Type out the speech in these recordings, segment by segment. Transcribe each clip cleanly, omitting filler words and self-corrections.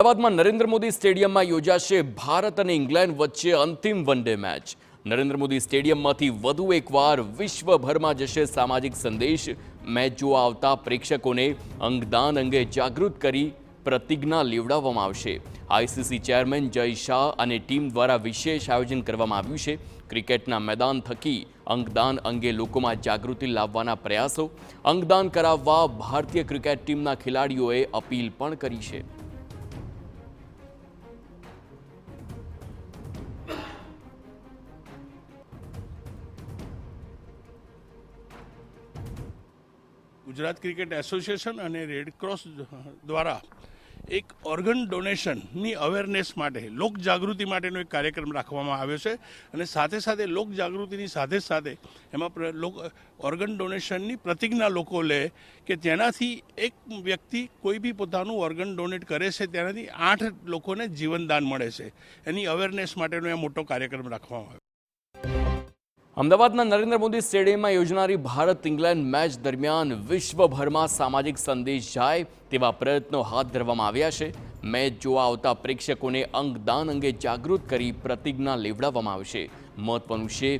અમદાવાદમાં નરેન્દ્ર મોદી સ્ટેડિયમમાં યોજાશે ભારત અને ઇંગ્લેન્ડ વચ્ચે અંતિમ વનડે મેચ। નરેન્દ્ર મોદી સ્ટેડિયમમાંથી વધુ એકવાર વિશ્વભરમાં જશે સામાજિક સંદેશ। મેચ જોવા આવતા પ્રેક્ષકોને અંગદાન અંગે જાગૃત કરી પ્રતિજ્ઞા લેવડાવવામાં આવશે। આઈસીસી ચેરમેન જય શાહ અને ટીમ દ્વારા વિશેષ આયોજન કરવામાં આવ્યું છે। ક્રિકેટના મેદાન થકી અંગદાન અંગે લોકોમાં જાગૃતિ લાવવાના પ્રયાસો। અંગદાન કરાવવા ભારતીય ક્રિકેટ ટીમના ખેલાડીઓએ અપીલ પણ કરી છે। ગુજરાત ક્રિકેટ એસોસિએશન અને રેડ ક્રોસ દ્વારા એક ઓર્ગન ડોનેશનની અવેરનેસ માટે લોક જાગૃતિ માટેનો એક કાર્યક્રમ રાખવામાં આવ્યો છે અને સાથે સાથે લોક જાગૃતિની સાથે સાથે એમાં ઓર્ગન ડોનેશનની પ્રતિજ્ઞા લોકો લે કે તેનાથી એક વ્યક્તિ કોઈ બી પોતાનું ઓર્ગન ડોનેટ કરે છે તેનાથી 8 લોકોને જીવનદાન મળે છે। એની અવેરનેસ માટેનો એ મોટો કાર્યક્રમ રાખવામાં આવ્યો। અમદાવાદના નરેન્દ્ર મોદી સ્ટેડિયમમાં યોજનારી ભારત ઇંગ્લેન્ડ મેચ દરમિયાન વિશ્વભરમાં સામાજિક સંદેશ જાય તેવા પ્રયત્નો હાથ ધરવામાં આવ્યા છે। મેચ જોવા આવતા પ્રેક્ષકોને અંગદાન અંગે જાગૃત કરી પ્રતિજ્ઞા લેવડાવવામાં આવશે। મહત્વનું છે,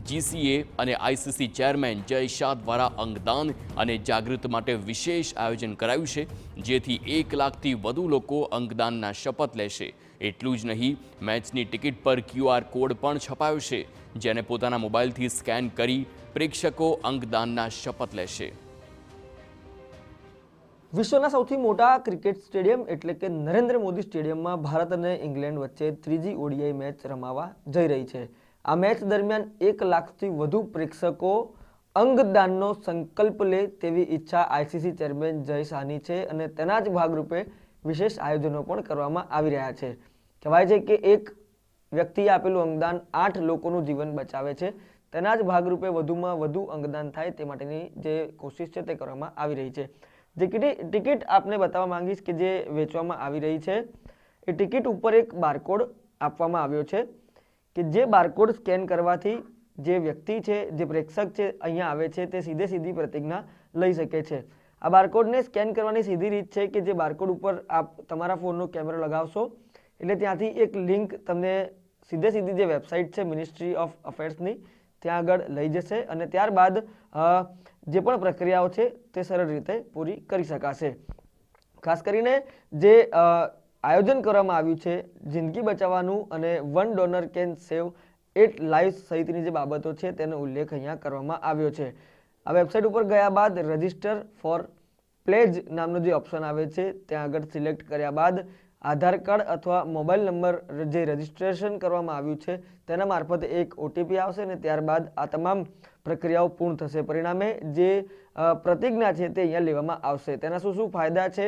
જીસીએ અને આઈસીસી ચેરમેન જય શાહ દ્વારા અંગદાન અને જાગૃતિ માટે વિશેષ આયોજન કરાયું છે, જેથી 1 લાખથી વધુ લોકો અંગદાનના શપથ લેશે। એટલું જ નહીં, મેચની ટિકિટ પર QR કોડ પણ છપાયો છે, જેને પોતાના મોબાઈલથી સ્કેન કરી પ્રેક્ષકો અંગદાનના શપથ લેશે। વિશ્વના સૌથી મોટા ક્રિકેટ સ્ટેડિયમ એટલે કે નરેન્દ્ર મોદી સ્ટેડિયમમાં ભારત અને ઇંગ્લેન્ડ વચ્ચે ત્રીજી ઓડીઆઈ મેચ રમાવા જઈ રહી છે। આ મેચ દરમિયાન 1 લાખથી વધુ પ્રેક્ષકો અંગદાનનો સંકલ્પ લે તેવી ઈચ્છા આઈસીસી ચેરમેન જય શાહની છે અને તેના જ ભાગરૂપે વિશેષ આયોજનો પણ કરવામાં આવી રહ્યા છે। કહેવાય છે કે એક વ્યક્તિએ આપેલું અંગદાન 8 લોકોનું જીવન બચાવે છે। તેના જ ભાગરૂપે વધુમાં વધુ અંગદાન થાય તે માટેની જે કોશિશ છે તે કરવામાં આવી રહી છે। જે ટિકિટ આપને બતાવવા માંગીશ કે જે વેચવામાં આવી રહી છે, એ ટિકિટ ઉપર એક બારકોડ આપવામાં આવ્યો છે કે જે બારકોડ સ્કેન કરવાથી જે વ્યક્તિ છે, જે પ્રેક્ષક છે, અહીંયા આવે છે તે સીધી પ્રતિજ્ઞા લઈ શકે છે। આ બારકોડને સ્કેન કરવાની સીધી રીત છે કે જે બારકોડ ઉપર આપ તમારા ફોનનો કેમેરો લગાવશો એટલે ત્યાંથી એક લિંક તમને સીધી જે વેબસાઇટ છે મિનિસ્ટ્રી ઓફ અફેર્સની ત્યાં આગળ લઈ જશે અને ત્યારબાદ જે પણ પ્રક્રિયાઓ છે તે સરળ રીતે પૂરી કરી શકાશે। ખાસ કરીને જે આયોજન કરવામાં આવ્યું છે જિંદગી બચાવવાનું અને 1 ડોનર કેન સેવ 8 લાઈવ્સ સહિતની જે બાબતો છે તેનો ઉલ્લેખ અહીંયા કરવામાં આવ્યો છે। આ વેબસાઇટ ઉપર ગયા બાદ રજિસ્ટર ફોર પ્લેજ નામનો જે ઓપ્શન આવે છે ત્યાં આગળ સિલેક્ટ કર્યા બાદ આધાર કાર્ડ અથવા મોબાઈલ નંબર જે રજિસ્ટ્રેશન કરવામાં આવ્યું છે તેના મારફતે એક ઓટીપી આવશે અને ત્યારબાદ આ તમામ પ્રક્રિયાઓ પૂર્ણ થશે। પરિણામે જે પ્રતિજ્ઞા છે તે અહીંયા લેવામાં આવશે। તેના શું ફાયદા છે,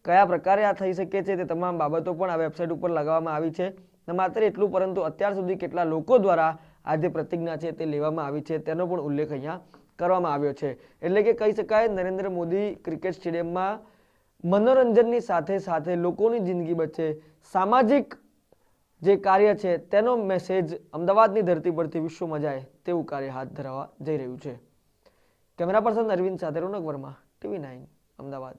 કયા પ્રકારે આ થઈ શકે છે તે તમામ બાબતો પણ આ વેબસાઇટ ઉપર લગાવવામાં આવી છે। ન માત્ર એટલું પરંતુ અત્યાર સુધી કેટલા લોકો દ્વારા આ જે પ્રતિજ્ઞા છે તે લેવામાં આવી છે તેનો પણ ઉલ્લેખ અહીંયા કરવામાં આવ્યો છે। એટલે કે કહી શકાય નરેન્દ્ર મોદી ક્રિકેટ સ્ટેડિયમમાં મનોરંજનની સાથે સાથે લોકોની જિંદગી બચે, સામાજિક જે કાર્ય છે તેનો મેસેજ અમદાવાદની ધરતી પરથી વિશ્વમાં જાય તેવું કાર્ય હાથ ધરવા જઈ રહ્યું છે। કેમેરા પર્સન અરવિંદ સાથે રોનક વર્મા, TV9 અમદાવાદ।